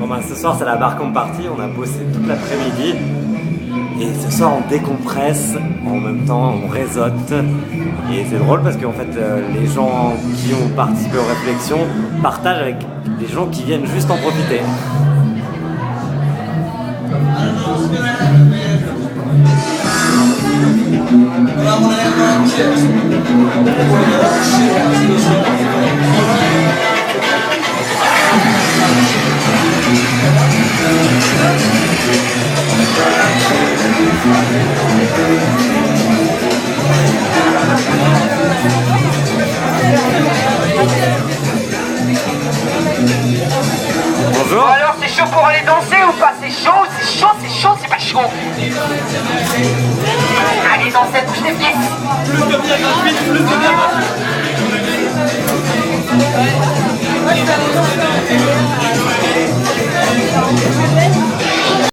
ben, ce soir c'est la barcamp party, on a bossé toute l'après-midi. Et ce soir on décompresse, en même temps on réseaute. Et c'est drôle parce qu'en fait les gens qui ont participé aux réflexions partagent avec des gens qui viennent juste en profiter. Bonjour. Alors c'est chaud pour aller danser ou pas? C'est chaud, c'est chaud, c'est chaud, c'est pas chaud. Allez danser, bouge tes pieds. Plus de bière gratuite, plus de bière gratuite.